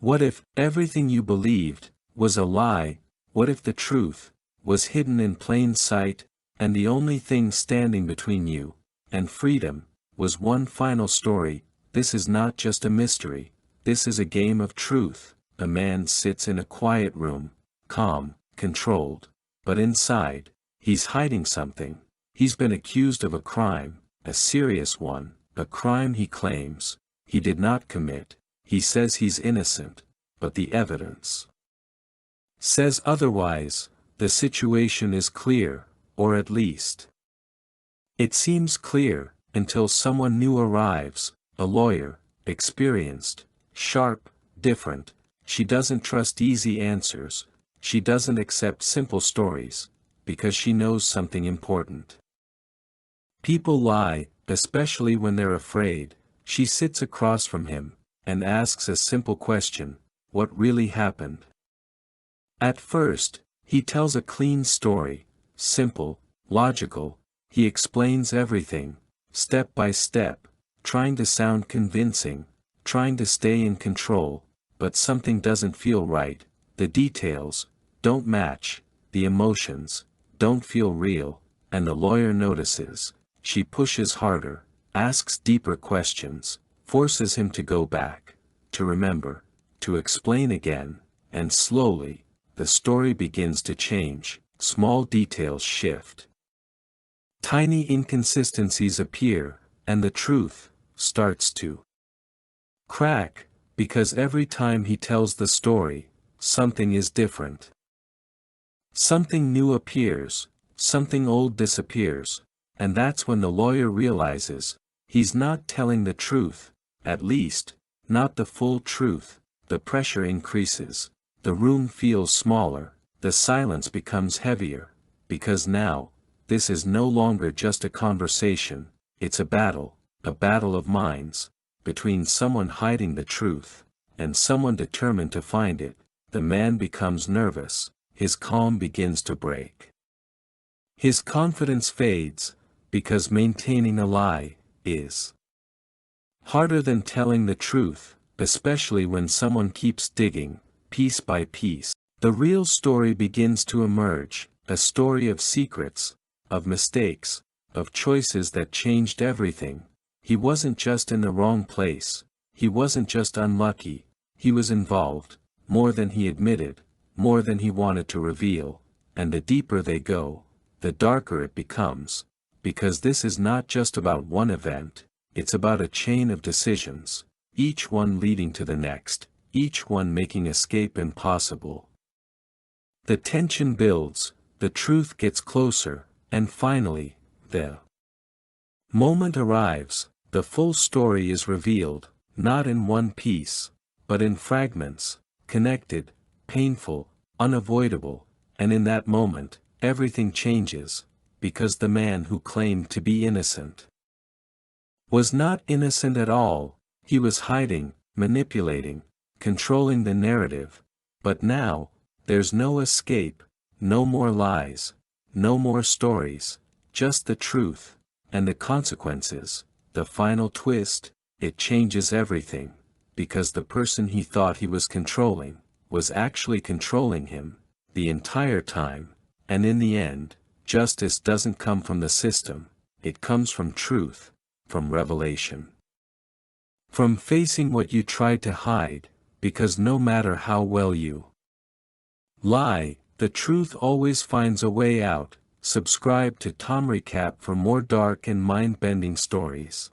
What if everything you believed was a lie? What if the truth was hidden in plain sight, and the only thing standing between you and freedom was one final story? This is not just a mystery, this is a game of truth. A man sits in a quiet room, calm, controlled, but inside, he's hiding something. He's been accused of a crime, a serious one, a crime he claims he did not commit. He says he's innocent, but the evidence says otherwise. The situation is clear, or at least it seems clear, until someone new arrives, a lawyer, experienced, sharp, different. She doesn't trust easy answers, she doesn't accept simple stories, because she knows something important. People lie, especially when they're afraid. She sits across from him, and asks a simple question: what really happened? At first, he tells a clean story, simple, logical. He explains everything, step by step, trying to sound convincing, trying to stay in control, but something doesn't feel right. The details don't match, the emotions don't feel real, and the lawyer notices. She pushes harder, asks deeper questions, forces him to go back, to remember, to explain again, and slowly, the story begins to change. Small details shift. Tiny inconsistencies appear, and the truth starts to crack, because every time he tells the story, something is different. Something new appears, something old disappears, and that's when the lawyer realizes he's not telling the truth, at least, not the full truth. The pressure increases, the room feels smaller, the silence becomes heavier, because now, this is no longer just a conversation, it's a battle of minds, between someone hiding the truth, and someone determined to find it. The man becomes nervous, his calm begins to break. His confidence fades, because maintaining a lie is harder than telling the truth, especially when someone keeps digging, piece by piece. The real story begins to emerge, a story of secrets, of mistakes, of choices that changed everything. He wasn't just in the wrong place, he wasn't just unlucky, he was involved, more than he admitted, more than he wanted to reveal, and the deeper they go, the darker it becomes, because this is not just about one event, it's about a chain of decisions, each one leading to the next, each one making escape impossible. The tension builds, the truth gets closer, and finally, the moment arrives. The full story is revealed, not in one piece, but in fragments, connected, painful, unavoidable, and in that moment, everything changes, because the man who claimed to be innocent was not innocent at all. He was hiding, manipulating, controlling the narrative. But now, there's no escape, no more lies, no more stories, just the truth, and the consequences. The final twist, it changes everything, because the person he thought he was controlling, was actually controlling him, the entire time, and in the end, justice doesn't come from the system, it comes from truth, from revelation. From facing what you tried to hide, because no matter how well you lie, the truth always finds a way out. Subscribe to Tom Recap for more dark and mind-bending stories.